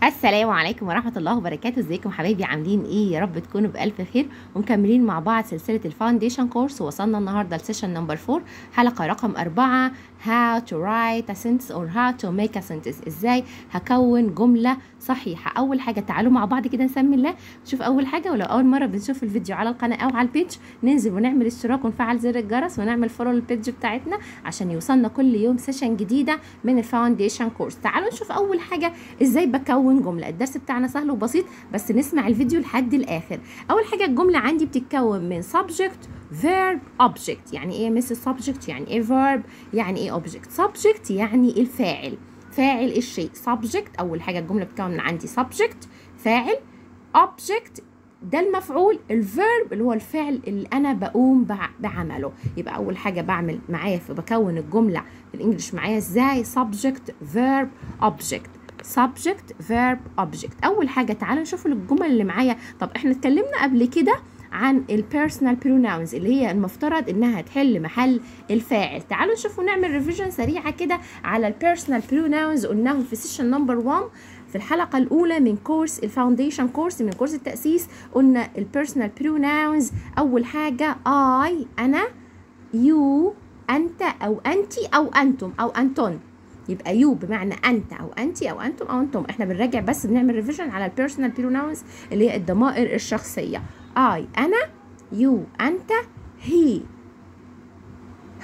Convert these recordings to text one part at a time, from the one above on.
السلام عليكم ورحمة الله وبركاته. ازيكم حبايبي؟ عاملين ايه؟ يا رب تكونوا بألف خير ومكملين مع بعض سلسلة الفاونديشن كورس. وصلنا النهاردة لسيشن نمبر 4، حلقة رقم 4، how to write a sentence or how to make a sentence. ازاي هكون جملة صحيحة. اول حاجة تعالوا مع بعض كده نسمي الله، نشوف اول حاجة. ولو اول مرة بنشوف الفيديو على القناة او على البيج، ننزل ونعمل اشتراك ونفعل زر الجرس ونعمل فولو للبيج بتاعتنا عشان يوصلنا كل يوم سيشن جديدة من الفاونديشن كورس. تعالوا نشوف اول حاجة ازاي بكون جملة. الدرس بتاعنا سهل وبسيط، بس نسمع الفيديو لحد الاخر. اول حاجة الجملة عندي بتتكون من subject verb object. يعني ايه يا مس subject؟ يعني ايه verb؟ يعني ايه object؟ subject يعني الفاعل، فاعل الشيء. subject اول حاجة الجملة بتتكون من عندي subject فاعل، object ده المفعول، الفيرب اللي هو الفعل اللي انا بقوم بعمله. يبقى اول حاجه بعمل معايا بكون الجمله في الانجليش معايا ازاي؟ subject verb object، subject verb object. اول حاجه تعالوا نشوف الجمل اللي معايا. طب احنا اتكلمنا قبل كده عن البيرسونال بروناونز اللي هي المفترض انها تحل محل الفاعل. تعالوا نشوف ونعمل ريفيجن سريعه كده على البيرسونال بروناونز. قلناهم في سيشن نمبر 1 في الحلقة الأولى من كورس الفاونديشن كورس، من كورس التأسيس. قلنا البيرسونال بروناونز أول حاجة I أنا، you أنت أو أنتي أو أنتم أو أنتن. يبقى you بمعنى أنت أو أنتي أو أنتم أو أنتم. إحنا بنراجع بس بنعمل ريفيجن على البيرسونال بروناونز اللي هي الضمائر الشخصية. I أنا، you أنت، he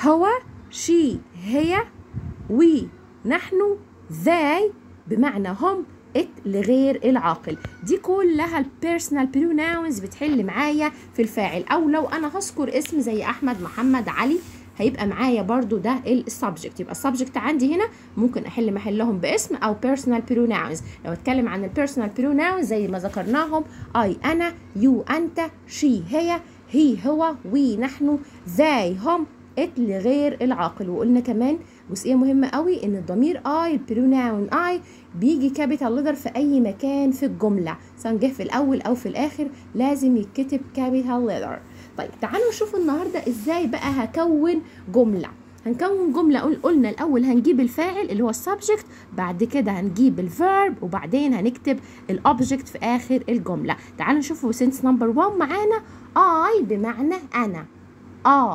هو، she هي، we نحن، they بمعنى هم، it لغير العاقل. دي كلها البيرسونال بروناونز بتحل معايا في الفاعل. او لو انا هذكر اسم زي احمد، محمد، علي، هيبقى معايا برضو ده السبجكت. يبقى السبجكت عندي هنا ممكن احل محلهم باسم او بيرسونال بروناونز. لو اتكلم عن البيرسونال بروناونز زي ما ذكرناهم I انا، you انت، she هي، he هو، we نحن، they هم، it لغير العاقل. وقلنا كمان جزئيه مهمه قوي ان الضمير I البروناون I بيجي كابيتال ليتر في اي مكان في الجمله، سواء جه في الاول او في الاخر لازم يتكتب كابيتال ليتر. طيب تعالوا نشوف النهارده ازاي بقى هكون جمله. هنكون جمله قلنا الاول هنجيب الفاعل اللي هو السبجكت، بعد كده هنجيب الفيرب، وبعدين هنكتب الاوبجكت في اخر الجمله. تعالوا نشوفوا سنس نمبر 1 معانا. I بمعنى انا،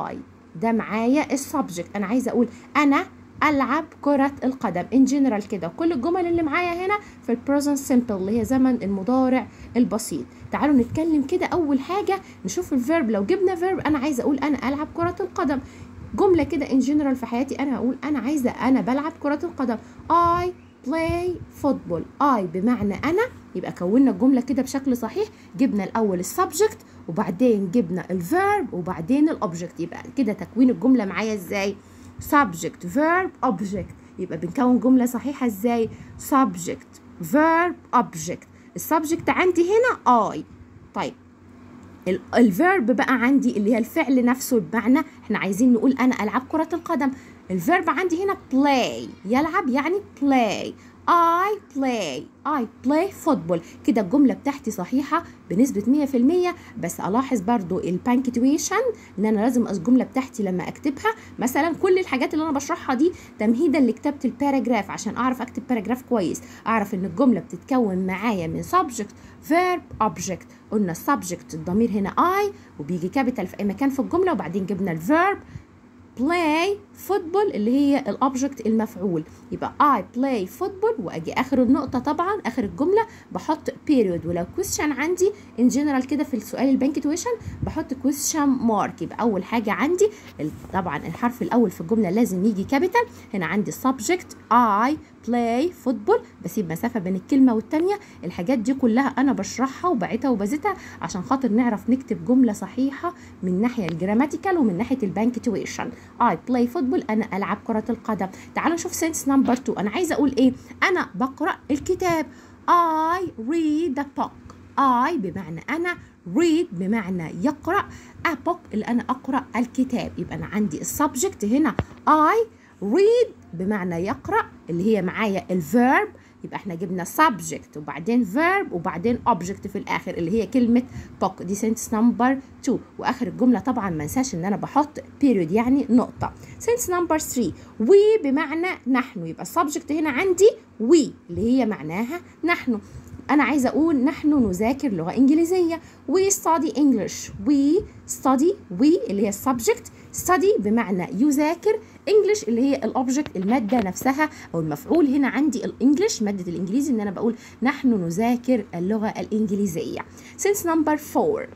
I ده معايا السبجكت. انا عايزه اقول انا العب كره القدم ان جنرال كده. كل الجمل اللي معايا هنا في البريزنت سمبل اللي هي زمن المضارع البسيط. تعالوا نتكلم كده. اول حاجه نشوف الفيرب. لو جبنا فيرب انا عايزه اقول انا العب كره القدم، جمله كده ان جنرال في حياتي انا هقول انا عايزه انا بلعب كره القدم. I play football. I بمعنى انا. يبقى كونا الجمله كده بشكل صحيح. جبنا الاول السبجكت وبعدين جبنا الفيرب وبعدين الاوبجكت. يبقى كده تكوين الجمله معايا ازاي؟ subject verb object. يبقى بنكون جمله صحيحه ازاي؟ subject verb object. السبجكت عندي هنا I. طيب الفيرب بقى عندي اللي هي الفعل نفسه، بمعنى احنا عايزين نقول انا العب كره القدم. الفيرب عندي هنا play، يلعب يعني play. I play football. كده الجملة بتاعتي صحيحة بنسبة 100%. بس ألاحظ برضو البانكتويشن إن أنا لازم الجملة بتاعتي لما أكتبها مثلا كل الحاجات اللي أنا بشرحها دي تمهيدا لكتابة الباراجراف، عشان أعرف أكتب باراجراف كويس، أعرف إن الجملة بتتكون معايا من subject verb object. قلنا subject الضمير هنا I وبيجي كابيتال في أي مكان في الجملة، وبعدين جبنا الفيرب play football اللي هي الاوبجكت المفعول. يبقى I play football، واجي اخر النقطه طبعا اخر الجمله بحط period. ولو question عندي in general كده في السؤال البنكتويشن بحط question mark. يبقى اول حاجه عندي طبعا الحرف الاول في الجمله لازم يجي كابيتال. هنا عندي subject I play football، بسيب مسافه بين الكلمه والتانيه. الحاجات دي كلها انا بشرحها وبعتها وبزتها عشان خاطر نعرف نكتب جمله صحيحه من ناحيه الجراماتيكال ومن ناحيه البنكتويشن. I play football أنا ألعب كرة القدم. تعالوا نشوف سنس نمبر 2. أنا عايزة أقول إيه؟ أنا بقرأ الكتاب. I read a book. I بمعنى أنا، read بمعنى يقرأ، a book اللي أنا أقرأ الكتاب. يبقى أنا عندي السبجكت هنا I read بمعنى يقرأ اللي هي معايا الفيرب يبقى احنا جبنا subject وبعدين verb وبعدين object في الاخر اللي هي كلمه book. دي sentence number 2. واخر الجمله طبعا ما انساش ان انا بحط period يعني نقطه. sentence number 3 we بمعنى نحن، يبقى السبجكت هنا عندي we اللي هي معناها نحن. أنا عايزة أقول نحن نذاكر لغة إنجليزية. we study English. we study we اللي هي السبجكت، study بمعنى يذاكر، English اللي هي الأوبجكت المادة نفسها أو المفعول. هنا عندي الإنجليش مادة الإنجليزي إن أنا بقول نحن نذاكر اللغة الإنجليزية. sense number 4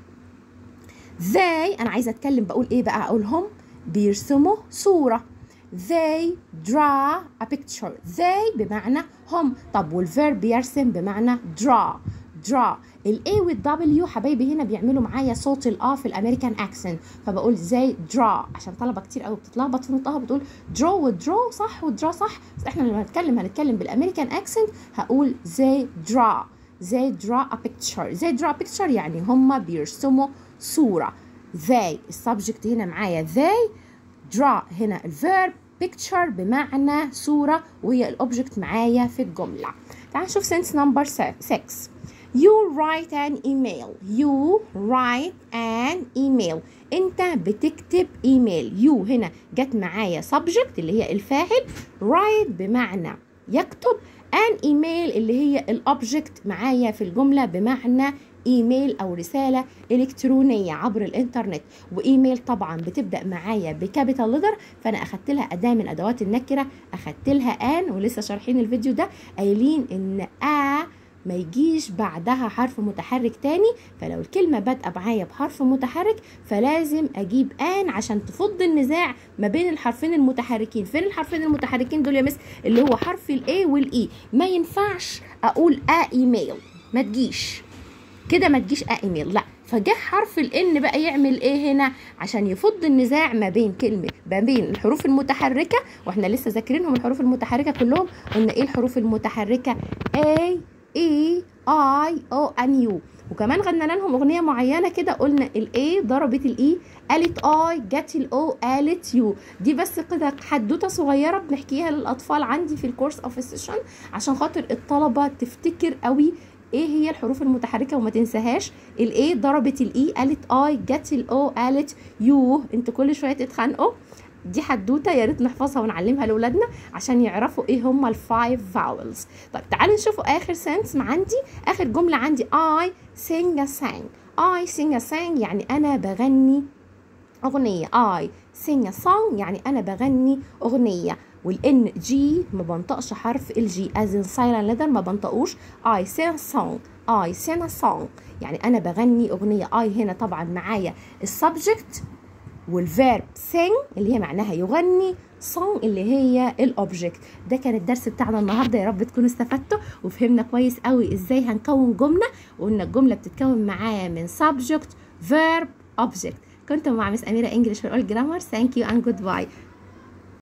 they أنا عايزة أتكلم بقول إيه بقى؟ أقول هم بيرسموا صورة. they draw a picture. they بمعنى هم. طب والverb بيرسم بمعنى draw. الاي والدبليو حبايبي هنا بيعملوا معايا صوت الاه في الامريكان اكسنت، فبقول زي draw عشان طلبه كتير قوي بتتلخبط في نطقها بتقول draw والdraw صح والdraw صح، بس احنا لما هنتكلم بالامريكان اكسنت هقول زي draw a picture يعني هم بيرسموا صوره. they السبجكت هنا معايا they، draw هنا الفيرب، picture بمعنى صورة وهي الأوبجكت معايا في الجملة. تعال نشوف sentence number 6 you write an email. أنت بتكتب إيميل. you هنا جت معايا subject اللي هي الفاعل، write بمعنى يكتب، an email اللي هي الأوبجكت معايا في الجملة بمعنى ايميل او رساله الكترونيه عبر الانترنت. وايميل طبعا بتبدا معايا بكابيتال لتر، فانا اخدت لها اداه من ادوات النكره، اخدت لها ان، ولسه شارحين الفيديو ده قايلين ان ما يجيش بعدها حرف متحرك تاني، فلو الكلمه بادئه معايا بحرف متحرك فلازم اجيب ان عشان تفض النزاع ما بين الحرفين المتحركين. فين الحرفين المتحركين دول يا مس؟ اللي هو حرف الاي والاي. ما ينفعش اقول ايميل، ما تجيش كده، ما تجيش ايميل، لا. فجه حرف الان بقى يعمل ايه هنا عشان يفض النزاع ما بين الحروف المتحركه، واحنا لسه ذاكرينهم الحروف المتحركه كلهم. قلنا ايه الحروف المتحركه؟ A E I O N U. وكمان غنينا لهم اغنيه معينه كده، قلنا الاي ضربت الاي، قالت اي، جت الاو، قالت يو. دي بس كده حدوته صغيره بنحكيها للاطفال عندي في الكورس اوف السيشن عشان خاطر الطلبه تفتكر قوي ايه هي الحروف المتحركه وما تنساهاش. الاي ضربت الاي، قالت اي، جت الاو، قالت يو. انتوا كل شويه تتخانقوا. دي حدوته يا ريت نحفظها ونعلمها لاولادنا عشان يعرفوا ايه هم الفايف فاولز. طيب تعالوا نشوفوا اخر سنس عندي، اخر جمله عندي I sing a song يعني انا بغني اغنيه. I sing a song يعني انا بغني اغنيه. والان جي ما بنطقش حرف الجي از ان سايلنت ليتر، ما بنطقوش. I sing a song يعني انا بغني اغنيه. I هنا طبعا معايا السبجكت والفيرب sing اللي هي معناها يغني، song اللي هي الاوبجكت. ده كان الدرس بتاعنا النهارده، يا رب تكونوا استفدتوا وفهمنا كويس قوي ازاي هنكون جمله. وقلنا الجمله بتتكون معايا من subject verb object. كنت مع مس أميرة English for all grammar. Thank you and goodbye.